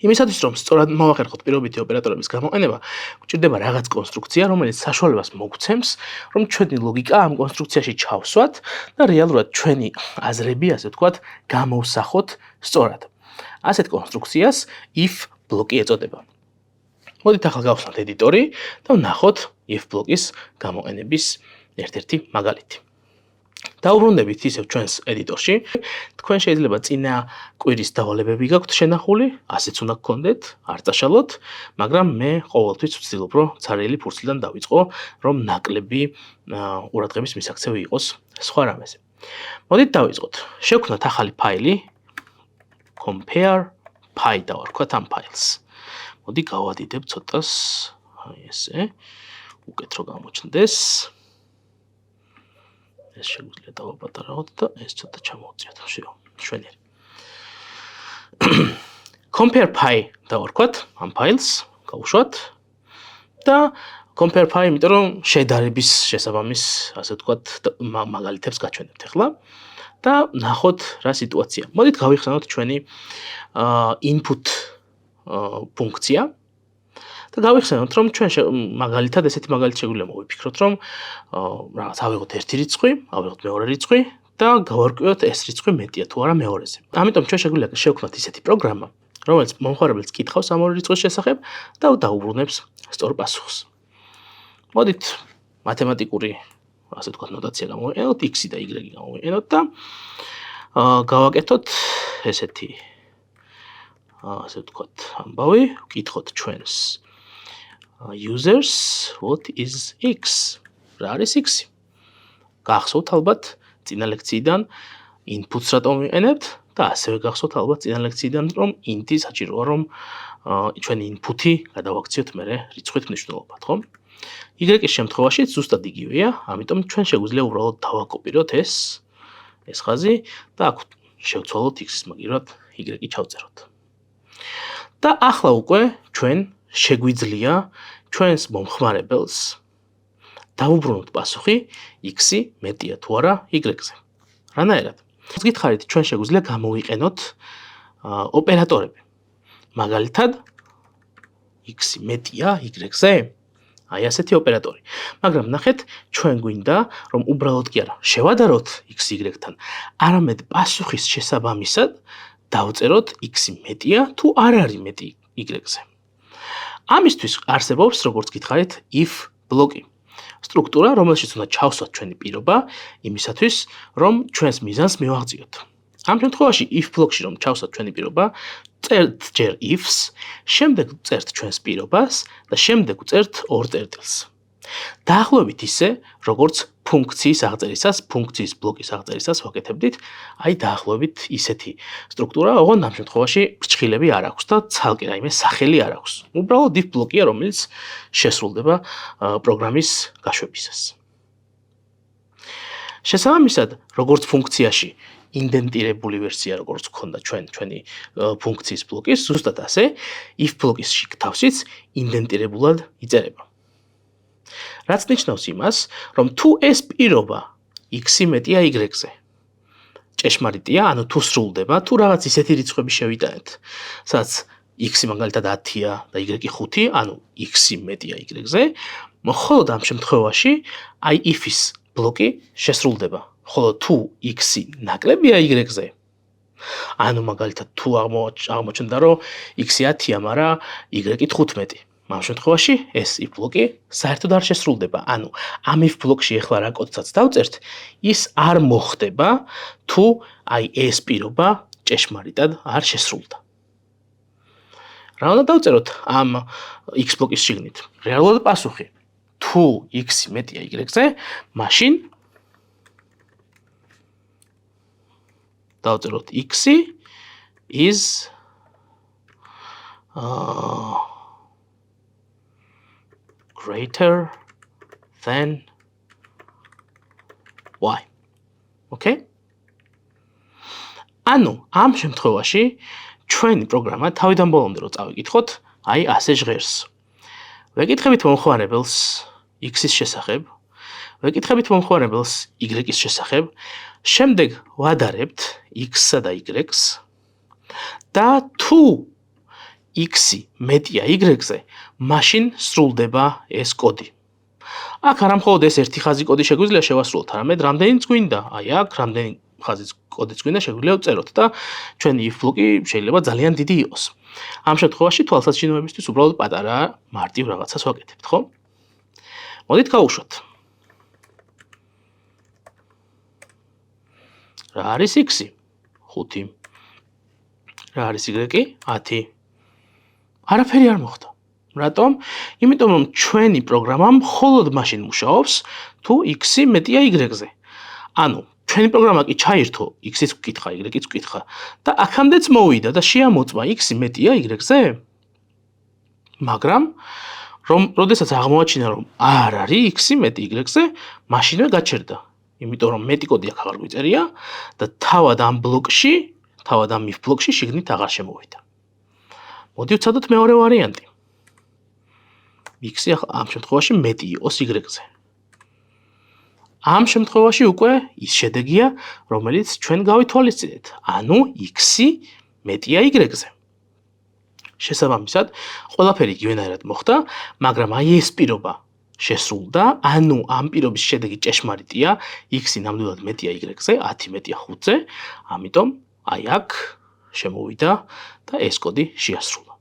იმისათვის რომ სწორად მოვახერხოთ პირობითი ოპერატორების გამოყენება, გვჭირდება რაღაც კონსტრუქცია, რომელიც საშუალებას მოგცემს, რომ ჩვენი ლოგიკა ამ კონსტრუქციაში ჩავსვათ და რეალურად ჩვენი აზრები, ასე ვთქვათ, გამოვსახოთ სწორად. ასეთ კონსტრუქციას if ბლოკი ეწოდება. მოდით ახლა გავხსნათ ედიტორი და ვნახოთ if ბლოკის გამოყენების ერთ-ერთი მაგალითი. დაუბრუნდებით ისევ ჩვენს ედიტორში. თქვენ შეიძლება წინა კვირის დავალებები გაქვთ შენახული, ასეც უნდა გქონდეთ, არ წაშალოთ, მაგრამ მე ყოველთვის ვცდილობ, რომ ცარიელი ფურცლიდან დავიწყო, რომ ნაკლები ყურადღების მისაქცევი იყოს სხვა რამეზე. მოდით დავიწყოთ. შევქმნათ ახალი ფაილი compare.py დავარქვათ ამ ფაილს. მოდი გავადიდებ ცოტას, აი ესე, უკეთრო გამოჩნდეს. ეს შეგვიძლია დავაპატარავოთ და ეს ცოტა ჩამოვწიოთ, შვენიერი. compare.py დავარქვათ ამ ფაილს, გავუშვათ და compare.py, იმიტომ რომ შედარების შესაბამის, ასე ვთქვათ, მაგალითებს გაჩვენებთ ახლა და ნახოთ რა სიტუაცია. მოდით გავიხსენოთ ჩვენი input ფუნქცია და გავიხსენოთ, რომ ჩვენ მაგალითად ესეთი მაგალითი შეგვიძლია მოვიფიქროთ, რომ რაღაც ავიღოთ ერთი რიცხვი, ავიღოთ მეორე რიცხვი და გავარკვიოთ ეს რიცხვი მეტია თუ არა მეორეზე. ამიტომ ჩვენ შეგვიძლია შევქმნათ ისეთი პროგრამა, რომელიც მომხმარებელს კითხავს ამ ორი რიცხვის შესახებ და დაუბრუნებს სწორ პასუხს. მოდით მათემატიკური, ასე ვთქვათ, ნოტაცია გამოვიყენოთ, x და y გამოვიყენოთ და გავაკეთოთ ესეთი, ასე ვთქვათ, ამბავი, ვკითხოთ ჩვენს users what is x? რა არის x? გახსოვთ ალბათ წინა ლექციიდან inputs რატომ ვიყენებთ და ასევე გახსოვთ ალბათ წინა ლექციიდან რომ int-ი საჭიროა რომ ჩვენი input-ი გადავაქციოთ მერე რიცხვით მნიშვნელობად, ხო? y-ის შემთხვევაში ზუსტად იგივეა, ამიტომ ჩვენ შეგვიძლია უბრალოდ დავაკოპიროთ ეს ხაზი და აქ შევცვალოთ x-ის მაგივრად y-ი ჩავწეროთ. და ახლა უკვე ჩვენ შეგვიძლია ჩვენს მომხმარებელს დავუბრუნოთ პასუხი x-ი მეტია თუ არა y-ზე. რანაირად? გითხარით, ჩვენ შეგვიძლია გამოვიყენოთ ოპერატორები. მაგალითად, x-ი მეტია y-ზე? აი ასეთი ოპერატორი. მაგრამ ნახეთ, ჩვენ გვინდა რომ უბრალოდ კი არა, შევადაროთ x y-თან, არამედ პასუხის შესაბამისად დავწეროთ x-ი მეტია თუ არ არის მეტი y-ზე. ამისთვის არსებობს, როგორც გითხარით, if ბლოკი. სტრუქტურა, რომელშიც უნდა ჩავსვათ ჩვენი პირობა, იმისათვის, რომ ჩვენს მიზანს მივაღწიოთ. ამ შემთხვევაში if ბლოკში რომ ჩავსვათ ჩვენი პირობა, წერთ ჯერ ifs, შემდეგ წერთ ჩვენს პირობას და შემდეგ წერთ ორ წერტილს. დაახლოებით ისე, როგორც ფუნქციის აღწერისას, ფუნქციის ბლოკის აღწერისას ვაკეთებდით, აი დაახლოებით ისეთი სტრუქტურა, ოღონდ ამ შემთხვევაში ფრჩხილები არ აქვს და ცალკე რაიმე სახელი არ აქვს. უბრალოდ if ბლოკია, რომელიც შესრულდება პროგრამის გაშვებისას. შესაბამისად, როგორც ფუნქციაში ინდენტირებული ვერსია, როგორც გქონდა ჩვენი ფუნქციის ბლოკის, ზუსტად ასე, if ბლოკის თავშიც ინდენტირებულად იწერება. რაც ნიშნავს იმას, რომ თუ ეს პირობა x-ი მეტია y-ზე, ჭეშმარიტია, ანუ თუ სრულდება, თუ რაღაც ისეთი რიცხვები შევიტანეთ, სადაც x-ი მაგალითად 10-ია და y-ი 5, ანუ x-ი მეტია y-ზე, მხოლოდ ამ შემთხვევაში აი if-ის ბლოკი შესრულდება. ხოლო თუ x-ი ნაკლებია y-ზე, ანუ მაგალითად თუ აღმოჩნდა, რომ x-ი 10-ია, მაგრამ y-ი 15. ამ შემთხვევაში ეს if ბლოკი საერთოდ არ შესრულდება. ანუ ამ if ბლოკში ახლა რა კოდსაც დავწერთ, ის არ მოხდება, თუ აი ეს პირობა ჭეშმარიტად არ შესრულდა. რა უნდა დავწეროთ ამ x ბლოკის შიგნით? რეალურად პასუხი. თუ x-ი მეტია y-ზე, მაშინ დავწეროთ x-ი is greater than y. Okay? ანუ ამ შემთხვევაში ჩვენი პროგრამა თავიდან ბოლომდე რო წავიკითხოთ, აი ასე ჟღერს. ვეკითხებით მომხმარებელს x-ის შესახებ, ვეკითხებით მომხმარებელს y-ის შესახებ, შემდეგ ვადარებთ x-სა და y-ს და თუ x-ი მეტია y-ზე, მაშინ სრულდება ეს კოდი. აქ არა მხოლოდ ეს ერთი ხაზი კოდი შეგვიძლია შევასრულოთ, არამედ რამდენიც გვინდა. აი აქ რამდენი ხაზის კოდიც გვინდა შეგვიძლია ვწეროთ და ჩვენი if ბლოკი შეიძლება ძალიან დიდი იყოს. ამ შემთხვევაში თვალსაჩინოებისთვის უბრალოდ პატარა მარტივ რაღაცას ვაკეთებთ, ხო? მოდით გავუშვათ. რა არის x-ი? 5. რა არის y-ი? 10. არაფერი არ მოხდა. რატომ? იმიტომ რომ ჩვენი პროგრამა მხოლოდ მაშინ მუშაობს, თუ x-ი მეტია y-ზე. ანუ ჩვენი პროგრამა კი ჩაირთო x-იც ვკითხა, y-იც ვკითხა და აქამდეც მოვიდა და შეამოწმა x-ი მეტია y-ზე. მაგრამ როდესაც აღმოაჩინა რომ არ არის x-ი მეტი y-ზე, მაშინვე გაჩერდა. იმიტომ რომ მეტი კოდი აქ აღარ გვიწერია და თავად ამ if ბლოკში შიგნით აღარ შემოვიდა. მოდი ვცადოთ მეორე ვარიანტი. x-ი ამ შემთხვევაში მეტი იყოს y-ზე. ამ შემთხვევაში უკვე ის შედეგია, რომელიც ჩვენ გავითვალისწინეთ. ანუ x-ი მეტია y-ზე. შესაბამისად, ყველაფერი იგივენაირად მოხდა, მაგრამ აი ეს პირობა შესრულდა, ანუ ამ პირობის შედეგი ჭეშმარიტია, x-ი ნამდვილად მეტია y-ზე, 10 მეტია 5-ზე, ამიტომ აი აქ შემოვიდა და ეს კოდი შეასრულა.